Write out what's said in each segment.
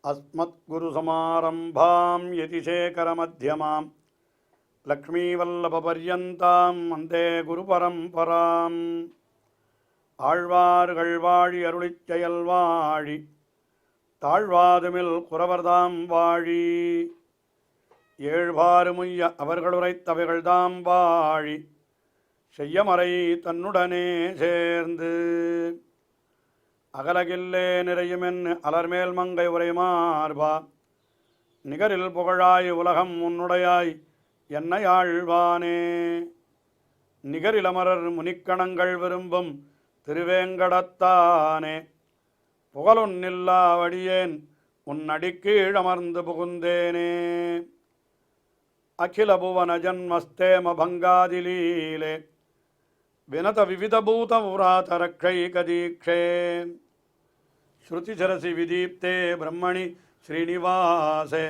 अस्मद्गुरुसमारम्भां यतिशेखरमध्यमां लक्ष्मीवल्लभपर्यन्तां वन्दे गुरुपरम्पराम् ஆழ்வார்கள் வாழி அருளிச் செயல் வாழி தாழ்வாதுமில் குறவர்தாம் வாழி ஏழ்வாறுமுய்ய அவர்களுரைத்தவைகள்தாம் வாழி செய்யமறை தன்னுடனே சேர்ந்து அகலகில்லே நிறையுமென் அலர்மேல் மங்கை உரை மார்பா நிகரில் புகழாய் உலகம் உன்னுடையாய் என்னை ஆழ்வானே நிகரிலமரர் முனிக்கணங்கள் விரும்பும் திருவேங்கடத்தானே புகழொன்னில்லா வடியேன் உன் அடிக்கீழமர்ந்து புகுந்தேனே அகில புவன ஜன்மஸ்தேம பங்காதிலீலே வினத விவிதபூத புராத ரக்ஷைகதீக்ஷே ஸ்ருதிசரசி விதீப்தே பிரம்மணி ஸ்ரீனிவாசே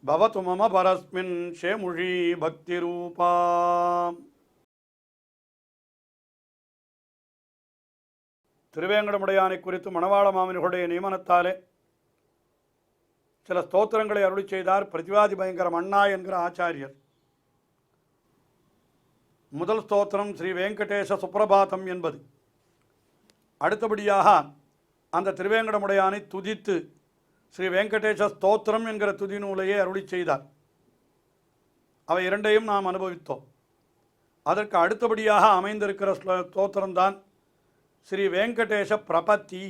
பவது மம பரஸ்மின் ஷேமுஷி பக்திரூபா. திருவேங்கடமுடையானை குறித்து மணவாள மாமனிகளுடைய நியமனத்தாலே சில ஸ்தோத்திரங்களை அருளி செய்தார் பிரதிவாதி பயங்கரம் அண்ணா என்கிற ஆச்சாரியர். முதல் ஸ்தோத்திரம் ஸ்ரீ வெங்கடேச சுப்பிரபாதம் என்பது. அடுத்தபடியாக அந்த திருவேங்கடமுடையானை துதித்து ஸ்ரீ வெங்கடேச ஸ்தோத்திரம் என்கிற துதி நூலையே அருளி செய்தார். அவை இரண்டையும் நாம் அனுபவித்தோம். அதற்கு அடுத்தபடியாக அமைந்திருக்கிற ஸ்தோத்திரம்தான் ஸ்ரீ வெங்கடேச பிரபத்தி.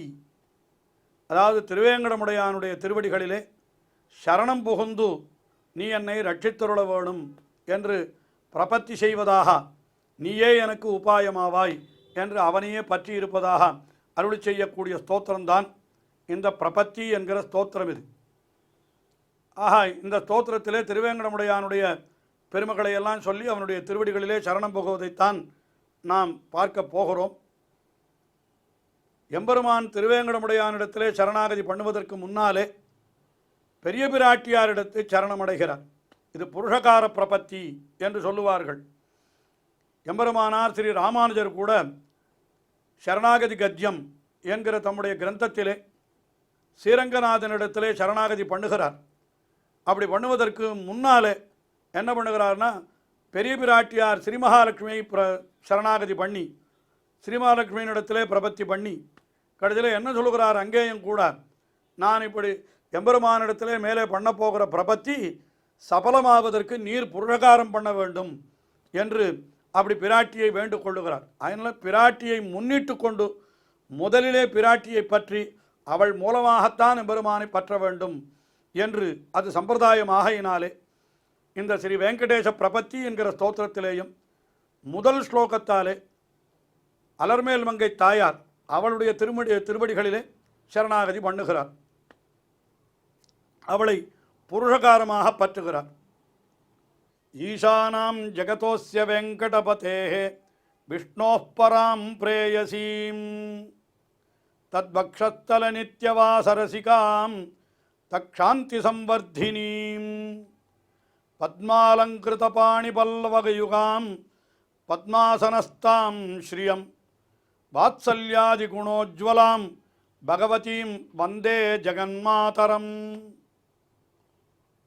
அதாவது திருவேங்கடமுடையானுடைய திருவடிகளிலே சரணம் புகுந்து நீ என்னை ரட்சித்தருள வேணும் என்று பிரபத்தி செய்வதாக, நீயே எனக்கு உபாயமாவாய் என்று அவனையே பற்றி இருப்பதாக அருளி செய்யக்கூடிய ஸ்தோத்திரம்தான் இந்த பிரபத்தி என்கிற ஸ்தோத்திரம். இது இந்த ஸ்தோத்திரத்திலே திருவேங்கடமுடையானுடைய பெருமைகளை எல்லாம் சொல்லி அவனுடைய திருவடிகளிலே சரணம் புகுவதைத்தான் நாம் பார்க்க போகிறோம். எம்பெருமான் திருவேங்கடமுடையானிடத்திலே சரணாகதி பண்ணுவதற்கு முன்னாலே பெரிய பிராட்டியாரிடத்து சரணமடைகிறார். இது புருஷகார பிரபத்தி என்று சொல்லுவார்கள். எம்பெருமானார் ஸ்ரீ ராமானுஜர் கூட சரணாகதி கத்தியம் என்கிற தம்முடைய கிரந்தத்திலே ஸ்ரீரங்கநாதனிடத்திலே சரணாகதி பண்ணுகிறார். அப்படி பண்ணுவதற்கு முன்னாலே என்ன பண்ணுகிறார்னா, பெரிய பிராட்டியார் ஸ்ரீமகாலட்சுமியை சரணாகதி பண்ணி ஸ்ரீமகாலட்சுமியினிடத்திலே பிரபத்தி பண்ணி கடைசியில் என்ன சொல்லுகிறார், அங்கேயும் கூட நான் இப்படி எம்பெருமானிடத்திலே மேலே பண்ண போகிற பிரபத்தி சபலமாவதற்கு நீர் புருஷகாரம் பண்ண வேண்டும் என்று அப்படி பிராட்டியை வேண்டு கொள்ளுகிறார். அதனால் பிராட்டியை முன்னிட்டு கொண்டு முதலிலே பிராட்டியை பற்றி அவள் மூலமாகத்தான் எம்பெருமானை பற்ற வேண்டும் என்று அது சம்பிரதாயமாகையினாலே இந்த ஸ்ரீ வெங்கடேச பிரபத்தி என்கிற ஸ்தோத்திரத்திலேயும் முதல் ஸ்லோகத்தாலே அலர்மேல் மங்கை தாயார் அவளுடைய திருவடிகளிலே சரணாகதி பண்ணுகிறார். அவளை புருஷகாரமாக பற்றுகிறார். ஈசானாம் ஜகதோஸ்ய வெங்கடபதேஹ விஷ்ணோः பராம் பிரேயசீம் தத்பக்ஷஸ்தல நித்யவாசரசிகாம் தக்ஷாந்தி சம்வர்தினீம் பத்மாலங்கிருத பாணிபல்லவகயுகாம் பத்மாசனஸ்தாம் ஸ்ரீயம் வாத்சல்யாதி குணோஜ்வலாம் பகவதீம் வந்தே ஜெகன்மாதரம்.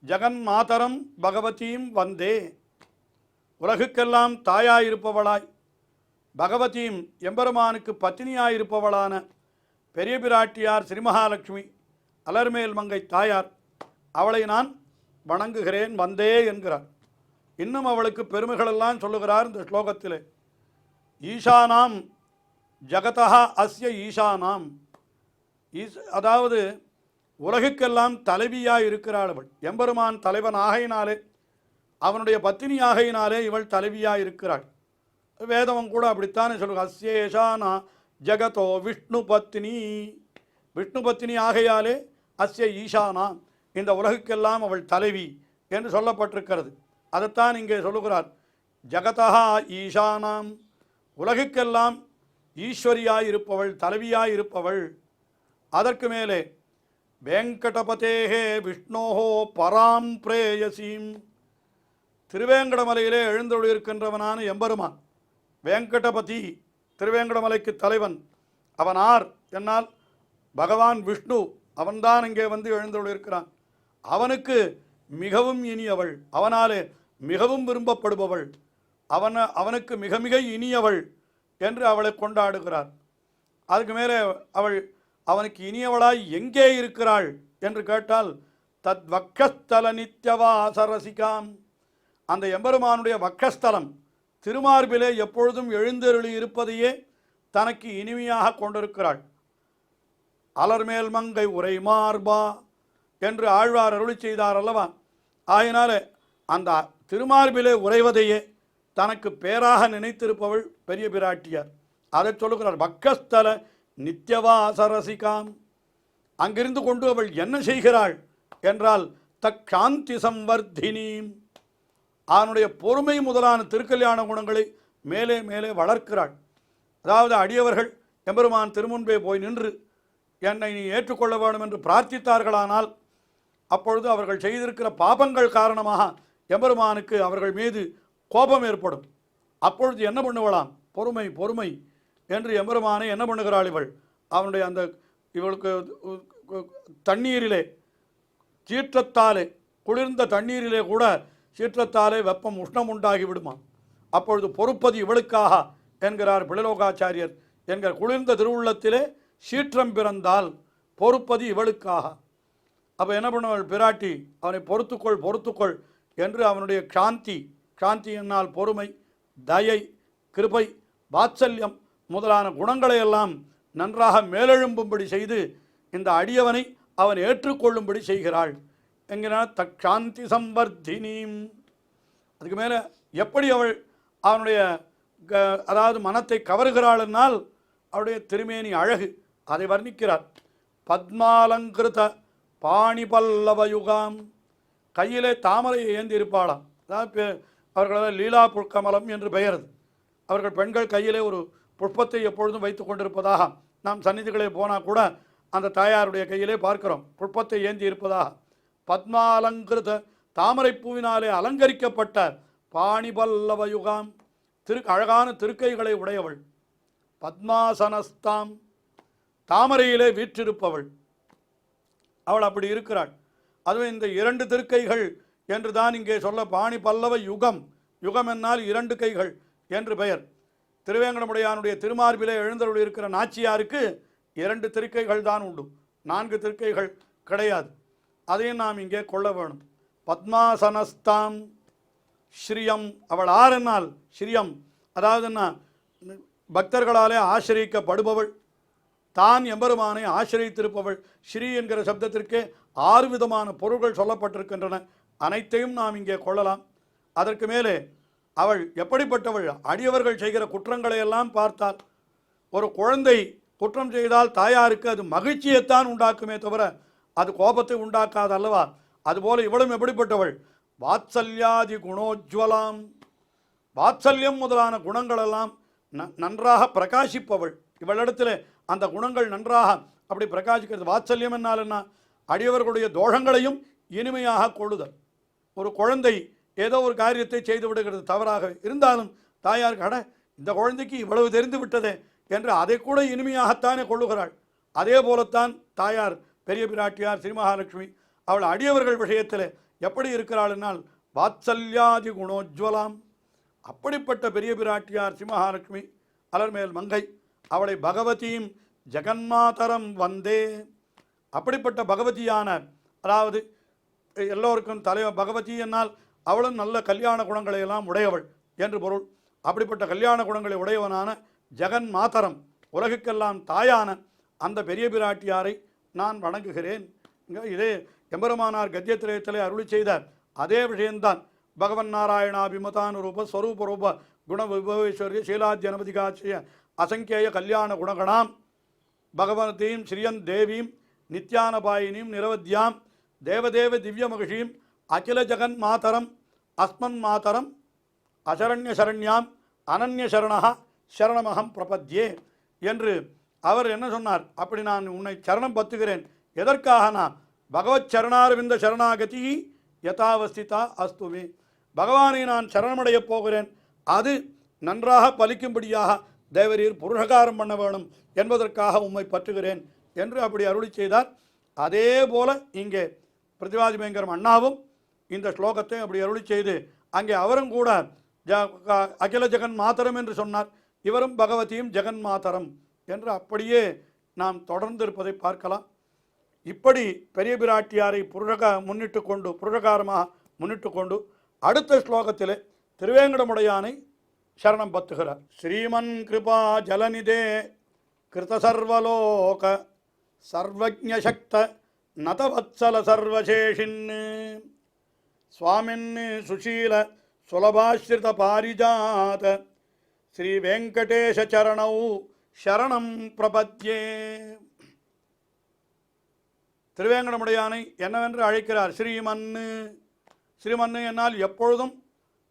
ஜெகன்மாதரம் பகவதீம் வந்தே, உலகுக்கெல்லாம் தாயாயிருப்பவளாய் பகவதீம் எம்பெருமானுக்கு பத்தினியாயிருப்பவளான பெரிய பிராட்டியார் ஸ்ரீமகாலட்சுமி அலர்மேல் மங்கை தாயார், அவளை நான் வணங்குகிறேன் வந்தே என்கிறார். இன்னும் அவளுக்கு பெருமைகளெல்லாம் சொல்லுகிறார் இந்த ஸ்லோகத்திலே. ஈசானாம் ஜகதா அஸ்ய ஈசானாம், அதாவது உலகுக்கெல்லாம் தலைவியாய் இருக்கிறாள் அவள். எம்பெருமான் தலைவன் ஆகையினாலே அவனுடைய பத்தினி ஆகையினாலே இவள் தலைவியாய் இருக்கிறாள். வேதவம் கூட அப்படித்தானே சொல்லுங்க, அஸ்யேஷானா ஜகதோ விஷ்ணு பத்தினி, விஷ்ணு பத்தினி ஆகையாலே அஸ்ய ஈசானா, இந்த உலகுக்கெல்லாம் அவள் தலைவி என்று சொல்லப்பட்டிருக்கிறது. அதைத்தான் இங்கே சொல்லுகிறார். ஜகதா ஈசானாம், உலகுக்கெல்லாம் ஈஸ்வரியாயிருப்பவள், தலைவியாயிருப்பவள். அதற்கு மேலே வெங்கடபதேஹே விஷ்ணோஹோ பராம் பிரேயசீம், திருவேங்கடமலையிலே எழுந்தொழிருக்கின்றவனான எம்பெருமான் வெங்கடபதி, திருவேங்கடமலைக்கு தலைவன். அவனார் என்னால் பகவான் விஷ்ணு அவன்தான் இங்கே வந்து எழுந்தருளிருக்கிறான். அவனுக்கு மிகவும் இனியவள், அவனாலே மிகவும் விரும்பப்படுபவள், அவனுக்கு மிக மிக இனியவள் என்று அவளை கொண்டாடுகிறார். அதுக்கு மேலே அவனுக்கு இனியவளாய் எங்கே இருக்கிறாள் என்று கேட்டால், தத் வக்கஸ்தல நித்யவாசரசிகாம், அந்த எம்பெருமானுடைய வக்கஸ்தலம் திருமார்பிலே எப்பொழுதும் எழுந்தருளி இருப்பதையே தனக்கு இனிமையாக கொண்டிருக்கிறாள். அலர்மேல் மங்கை உரை மார்பா என்று ஆழ்வார் அருளி செய்தார் அல்லவா. ஆயினால அந்த திருமார்பிலே உறைவதையே தனக்கு பேராக நினைத்திருப்பவள் பெரிய பிராட்டியார். அதை சொல்லுகிறார், பக்கஸ்தல நித்யவாசரசிகாம். அங்கிருந்து கொண்டு அவள் என்ன செய்கிறாள் என்றால், தக்காந்தி சம்வர்தினீம், அவனுடைய பொறுமை முதலான திருக்கல்யாண குணங்களை மேலே மேலே வளர்க்கிறாள். அதாவது அடியவர்கள் எம்பெருமான் திருமுன்பே போய் நின்று என்னை நீ ஏற்றுக்கொள்ள வேண்டும் என்று பிரார்த்தித்தார்களானால், அப்பொழுது அவர்கள் செய்திருக்கிற பாபங்கள் காரணமாக எம்பெருமானுக்கு அவர்கள் மீது கோபம் ஏற்படும். அப்பொழுது என்ன பண்ணுவலாம், பொறுமை பொறுமை என்று எம்பெருமானை என்ன பண்ணுகிறாள் இவள், அவனுடைய அந்த இவளுக்கு தண்ணீரிலே சீற்றத்தாலே, குளிர்ந்த தண்ணீரிலே கூட சீற்றத்தாலே வெப்பம் உஷ்ணம் உண்டாகி விடுமா. அப்பொழுது பொறுப்பது இவளுக்காக என்கிறார் பிளலோகாச்சாரியர். என்கிற குளிர்ந்த திருவுள்ளத்திலே சீற்றம் பிறந்தால் பொறுப்பது இவளுக்காக. அப்போ என்ன பண்ணுவள் பிராட்டி, அவனை பொறுத்துக்கொள் என்று அவனுடைய காந்தி என்னால் பொறுமை, தயை, கிருபை, வாத்சல்யம் முதலான குணங்களை எல்லாம் நன்றாக மேலெழும்பும்படி செய்து இந்த அடியவனை அவன் ஏற்றுக்கொள்ளும்படி செய்கிறாள் என்கிறார். தக்காந்தி சம்வர்தினீம். அதுக்கு மேலே எப்படி அவள் அவனுடைய அதாவது மனத்தை கவருகிறாள் என்னால் அவளுடைய திருமேனி அழகு, அதை வர்ணிக்கிறார். பத்மாலங்கிருத பாணி பல்லவயுகாம், கையிலே தாமரையை ஏந்தி இருப்பாளாம். அதாவது அவர்களால் லீலா புஷ்கமலம் என்று பெயரது. அவர்கள் பெண்கள் கையிலே ஒரு புஷ்பத்தை எப்பொழுதும் வைத்து கொண்டிருப்பதாக நாம் சந்நிதிகளே போனால் கூட அந்த தாயாருடைய கையிலே பார்க்கிறோம், புஷ்பத்தை ஏந்தி இருப்பதாக. பத்மாலங்கிருத, தாமரை பூவினாலே அலங்கரிக்கப்பட்ட பாணிபல்லவயுகாம், அழகான திருக்கைகளை உடையவள். பத்மாசனஸ்தாம், தாமரையிலே வீற்றிருப்பவள் அவள் அப்படி இருக்கிறாள். அதுவும் இந்த இரண்டு திருக்கைகள் என்று தான் இங்கே சொல்ல, பாணி பல்லவ யுகம், யுகம் என்னால் இரண்டு கைகள் என்று பெயர். திருவேங்கடமுடையானுடைய திருமார்பிலே எழுந்தருள் இருக்கிற நாச்சியாருக்கு இரண்டு திருக்கைகள் தான் உண்டு, நான்கு திருக்கைகள் கிடையாது. அதையும் நாம் இங்கே கொள்ள வேணும். பத்மாசனஸ்தாம் ஸ்ரீயம், அவள் ஆரென்னால் ஸ்ரீயம், அதாவது என்ன, பக்தர்களாலே ஆசிரியக்கப்படுபவள், தான் எம்பெருமானை ஆசிரியத்திருப்பவள். ஸ்ரீ என்கிற சப்தத்திற்கே 6 விதமான பொருள்கள் சொல்லப்பட்டிருக்கின்றன. அனைத்தையும் நாம் இங்கே கொள்ளலாம். அதற்கு மேலே அவள் எப்படிப்பட்டவள், அடியவர்கள் செய்கிற குற்றங்களை எல்லாம் பார்த்தால், ஒரு குழந்தை குற்றம் செய்தால் தாயாருக்கு அது மகிழ்ச்சியைத்தான் உண்டாக்குமே தவிர அது கோபத்தை உண்டாக்காது அல்லவா. அதுபோல இவளும் எப்படிப்பட்டவள், வாத்சல்யாதி குணோஜ்வலாம், வாத்சல்யம் முதலான குணங்களெல்லாம் நன்றாக பிரகாசிப்பவள். இவளிடத்தில் அந்த குணங்கள் நன்றாக அப்படி பிரகாசிக்கிறது. வாத்சல்யம் என்னால் என்ன, அடியவர்களுடைய தோஷங்களையும் இனிமையாக கொள்ளுதல். ஒரு குழந்தை ஏதோ ஒரு காரியத்தை செய்து விடுகிறது தவறாக இருந்தாலும் தாயாருக்கு, அட இந்த குழந்தைக்கு இவ்வளவு தெரிந்து விட்டதே என்று அதை கூட இனிமையாகத்தானே கொள்ளுகிறாள். அதே போலத்தான் தாயார் பெரிய பிராட்டியார் ஸ்ரீ மகாலட்சுமி அவள் அடியவர்கள் விஷயத்தில் எப்படி இருக்கிறாள் என்னால் வாத்சல்யாதி குணோஜ்வலாம். அப்படிப்பட்ட பெரிய பிராட்டியார் ஸ்ரீ மகாலட்சுமி அலர்மேல் மங்கை, அவளை பகவதியும் ஜெகன்மாதரம் வந்தே, அப்படிப்பட்ட பகவதியான, அதாவது எல்லோருக்கும் தலைவர் பகவதி என்னால் அவளும் நல்ல கல்யாண குணங்களை எல்லாம் உடையவள் என்று பொருள். அப்படிப்பட்ட கல்யாண குணங்களை உடையவனான ஜெகன் மாதரம், உலகுக்கெல்லாம் தாயான அந்த பெரிய பிராட்டியாரை நான் வணங்குகிறேன். இதே எம்பெருமானார் கத்தியத்திரயத்திலே அருளி செய்த அதே விஷயம்தான். பகவன் நாராயணாபிமதான ரூப ஸ்வரூப ரூப குண விபவேஸ்வரிய சீலாத்யனபதிகாட்சிய அசங்கேய கல்யாண குணகணாம் பகவதீம் ஸ்ரீயன் தேவீம் நித்யானபாயினீம் நிரவத்யாம் தேவதேவ திவ்ய மகிஷீம் அகில ஜெகன் மாதரம் அஸ்மன் மாதரம் அசரண்ய சரண்யாம் அனன்ய சரணா சரணமகம் பிரபத்யே என்று அவர் என்ன சொன்னார், அப்படி நான் உன்னை சரணம் பத்துகிறேன். எதற்காக? நான் பகவத் சரணாரவிந்த சரணாகதி யதாவஸ்திதா அஸ்துமே, பகவானை நான் சரணமடையப் போகிறேன், அது நன்றாக பலிக்கும்படியாக தேவரீர் புருஷகாரம் பண்ண வேணும் என்பதற்காக உம்மை பற்றுகிறேன் என்று அப்படி அருளி செய்தார். அதே போல இங்கே பிரதிவாதி பயங்கரம் அண்ணாவும் இந்த ஸ்லோகத்தை அப்படி அருளி செய்து அங்கே அவரும் கூட அகில ஜெகன் மாதரம் என்று சொன்னார். இவரும் பகவதியும் ஜெகன் மாதரம் என்று அப்படியே நாம் தொடர்ந்து இருப்பதை பார்க்கலாம். இப்படி பெரிய பிராட்டியாரை புருஷகாரமாக முன்னிட்டு கொண்டு அடுத்த ஸ்லோகத்தில் திருவேங்கடமுடையானை சரணம் பத்துகிறார். ஸ்ரீமன் கிருபா ஜலநிதே கிருத சர்வலோக சர்வஜ்ஞசக்த நதவத்சல சர்வசேஷின் சுவாமின் சுஷீல சுலபாஸ்ரித பாரிஜாத ஸ்ரீ வெங்கடேஷ சரணௌ சரணம் பிரபத்யே. திருவேங்கடமுடையானை என்னவென்று அழைக்கிறார்? ஸ்ரீமன்னு. ஸ்ரீமன்னு என்னால் எப்பொழுதும்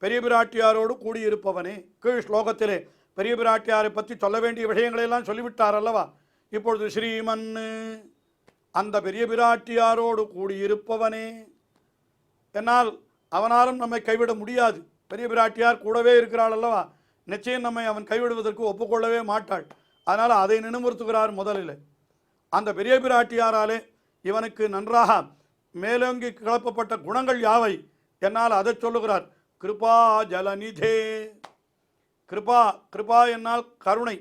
பெரிய பிராட்டியாரோடு கூடியிருப்பவனே. கீழ் ஸ்லோகத்திலே பெரிய பிராட்டியாரை பற்றி சொல்ல வேண்டிய விஷயங்களெல்லாம் சொல்லிவிட்டார் அல்லவா? இப்பொழுது ஸ்ரீமன்னு, அந்த பெரிய பிராட்டியாரோடு கூடியிருப்பவனே. என்னால் அவனாலும் நம்மை கைவிட முடியாது. பெரிய பிராட்டியார் கூடவே இருக்கிறாள் அல்லவா? நிச்சயம் நம்மை அவன் கைவிடுவதற்கு ஒப்புக்கொள்ளவே மாட்டாள். அதனால் அதை நினைவுறுத்துகிறார் முதலில். அந்த பெரிய பிராட்டியாராலே இவனுக்கு நன்றாக மேலோங்கி கிளப்பப்பட்ட குணங்கள் யாவை என்னால் அதை சொல்லுகிறார். கிருபா ஜலநிதே. கிருபா, கிருபா என்னால் கருணை.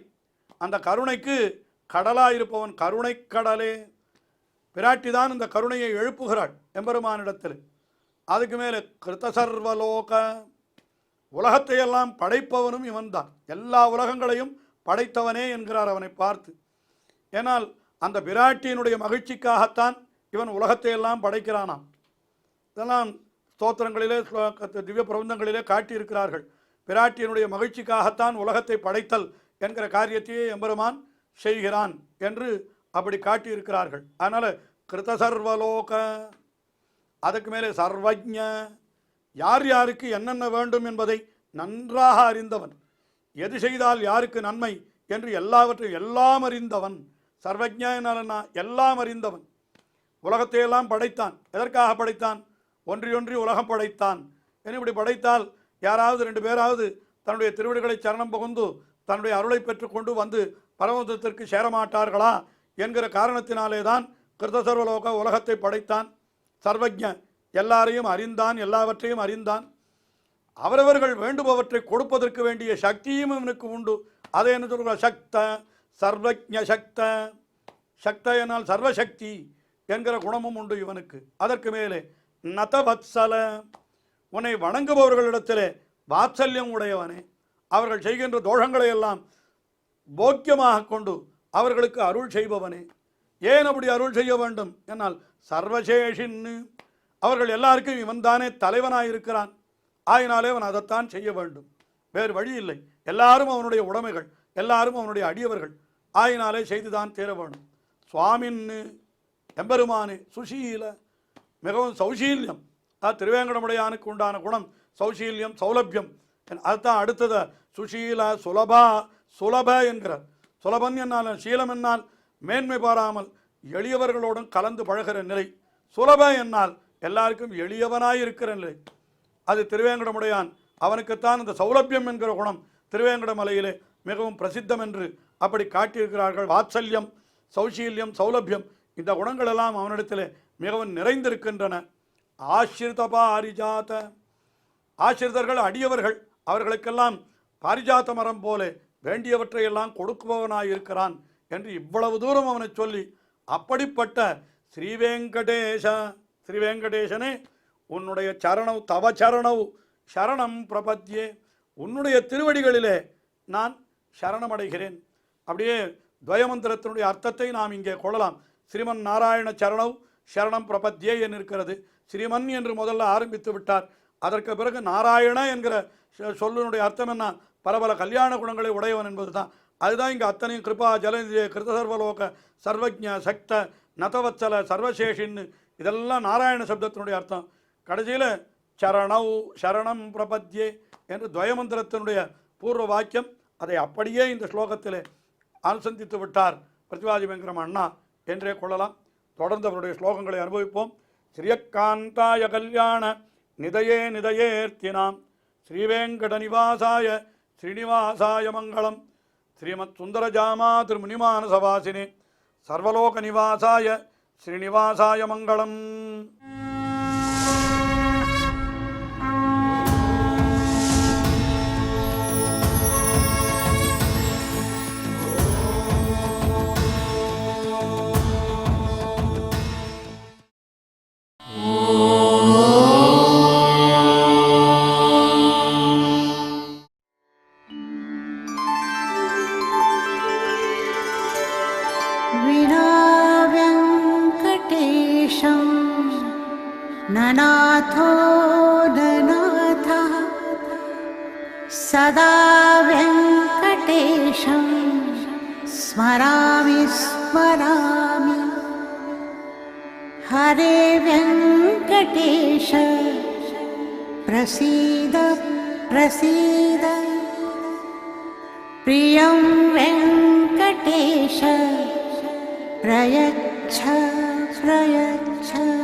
அந்த கருணைக்கு கடலாக இருப்பவன் கருணை கடலே. பிராட்டி தான் இந்த கருணையை எழுப்புகிறாள் எம்பெருமானிடத்தில். அதுக்கு மேலே கிருத சர்வலோக, உலகத்தையெல்லாம் படைப்பவனும் இவன்தான். எல்லா உலகங்களையும் படைத்தவனே என்கிறார் அவனை பார்த்து. ஏனால் அந்த பிராட்டியினுடைய மகிழ்ச்சிக்காகத்தான் இவன் உலகத்தையெல்லாம் படைக்கிறானாம். இதெல்லாம் ஸ்தோத்திரங்களிலே திவ்ய பிரபந்தங்களிலே காட்டியிருக்கிறார்கள். பிராட்டியினுடைய மகிழ்ச்சிக்காகத்தான் உலகத்தை படைத்தல் என்கிற காரியத்தையே எம்பெருமான் செய்கிறான் என்று அப்படி காட்டியிருக்கிறார்கள். அதனால் கிருத சர்வலோக, அதுக்கு மேலே சர்வஜ்ஞ, யார் யாருக்கு என்னென்ன வேண்டும் என்பதை நன்றாக அறிந்தவன். எது செய்தால் யாருக்கு நன்மை என்று எல்லாவற்றையும் எல்லாம் அறிந்தவன். சர்வஜ்ஞ என்னாலன்னா எல்லாம் அறிந்தவன். உலகத்தையெல்லாம் படைத்தான். எதற்காக படைத்தான்? ஒன்றி உலகம் படைத்தான். இப்படி படைத்தால் யாராவது 2 பேராவது தன்னுடைய திருவடிகளை சரணம் புகுந்து தன்னுடைய அருளை பெற்றுக்கொண்டு வந்து பரமதத்திற்கு சேரமாட்டார்களா என்கிற காரணத்தினாலே தான் கிருத சர்வலோக, உலகத்தை படைத்தான். சர்வஜ்ஞ, எல்லாரையும் அறிந்தான், எல்லாவற்றையும் அறிந்தான். அவரவர்கள் வேண்டுபவற்றை கொடுப்பதற்கு வேண்டிய சக்தியும் இவனுக்கு உண்டு. அதை என்ன சொல்கிறார்? சக்த, சர்வஜ்ஞ சக்த. சக்த என்னால் சர்வசக்தி என்கிற குணமும் உண்டு இவனுக்கு. அதற்கு மேலே நதவத்சல, உன்னை வணங்குபவர்களிடத்திலே வாத்சல்யம் உடையவனே. அவர்கள் செய்கின்ற தோஷங்களை எல்லாம் போக்கியமாக கொண்டு அவர்களுக்கு அருள் செய்பவனே. ஏன் அப்படி அருள் செய்ய வேண்டும் என்னால் சர்வசேஷின்னு, அவர்கள் எல்லாருக்கும் இவன் தானே தலைவனாயிருக்கிறான். ஆயினாலே அவன் அதைத்தான் செய்ய வேண்டும், வேறு வழி இல்லை. எல்லாரும் அவனுடைய உடைமைகள், எல்லாரும் அவனுடைய அடியவர்கள். ஆயினாலே செய்துதான் தீர வேண்டும். சுவாமின்னு, எம்பெருமானே. சுஷீல, மிகவும் சௌசீல்யம். திருவேங்கடமுடையானுக்கு உண்டான குணம் சௌசீல்யம், சௌலபியம். அதுதான் அடுத்தது சுஷீல சுலபா. சுலப என்கிறார். சுலபன் என்னால், சீலம் என்னால் மேன்மை பாராமல் எளியவர்களோடும் கலந்து பழகிற நிலை. சுலப என்னால் எல்லாருக்கும் எளியவனாய் இருக்கிற நிலை. அது திருவேங்கடமுடையான். அவனுக்குத்தான் இந்த சௌலபியம் என்கிற குணம் திருவேங்கட மலையிலே மிகவும் பிரசித்தம் என்று அப்படி காட்டியிருக்கிறார்கள். வாத்சல்யம், சௌசீல்யம், சௌலபியம், இந்த குணங்களெல்லாம் அவனிடத்தில் மிகவும் நிறைந்திருக்கின்றன. ஆசிரித பாரிஜாத, ஆசிரிதர்கள் அடியவர்கள், அவர்களுக்கெல்லாம் பாரிஜாத்த மரம் போல வேண்டியவற்றையெல்லாம் கொடுக்குபவனாயிருக்கிறான் என்று இவ்வளவு தூரம் அவனை சொல்லி, அப்படிப்பட்ட ஸ்ரீவேங்கடேஷ, ஸ்ரீவேங்கடேசனே, உன்னுடைய சரணவ் தவ சரணவ் சரணம் பிரபத்யே, உன்னுடைய திருவடிகளிலே நான் சரணமடைகிறேன். அப்படியே துவயமந்திரத்தினுடைய அர்த்தத்தை நாம் இங்கே கொள்ளலாம். ஸ்ரீமன் நாராயண சரணவ் சரணம் பிரபத்யே என்று இருக்கிறது. ஸ்ரீமன் என்று முதல்ல ஆரம்பித்து விட்டார். அதற்கு பிறகு நாராயண என்கிற சொல்லினுடைய அர்த்தம் என்ன? பல கல்யாண குணங்களை உடையவன் என்பது தான். அதுதான் இங்கே அத்தனையும். கிருபா ஜலநிதியே, கிருத சர்வலோக, சர்வஜ்ஞ சக்த, நதவத்சல, சர்வசேஷின்னு, இதெல்லாம் நாராயண சப்தத்தினுடைய அர்த்தம். கடைசியில் சரணவ் சரணம் பிரபத்யே என்று துவயமந்திரத்தினுடைய பூர்வ வாக்கியம். அதை அப்படியே இந்த ஸ்லோகத்தில் அனுசந்தித்து விட்டார் பிரதிவாதி வெங்கரம் அண்ணா என்றே கொள்ளலாம். தொடர்ந்து அவருடைய ஸ்லோகங்களை அனுபவிப்போம். ஸ்ரீயக்காந்தாய கல்யாண நிதயே நிதயேர்த்தினாம் ஸ்ரீவேங்கட நிவாசாய ஸ்ரீனிவாசாய மங்களம். ஸ்ரீமத் சுந்தரஜாமா திருமுனிமானசவாசினே சர்வலோக நிவாசாய श्रीनिवासाय मङ्गलम्। विनाव्यङ्कटेशं ननाथो ननाथः सदा व्यङ्कटेशं स्मरामि स्मरामि। हरे व्यङ्कटेश प्रसीद प्रसीद। प्रियं वेङ्कटेश प्रयच्छ प्रयच्छ।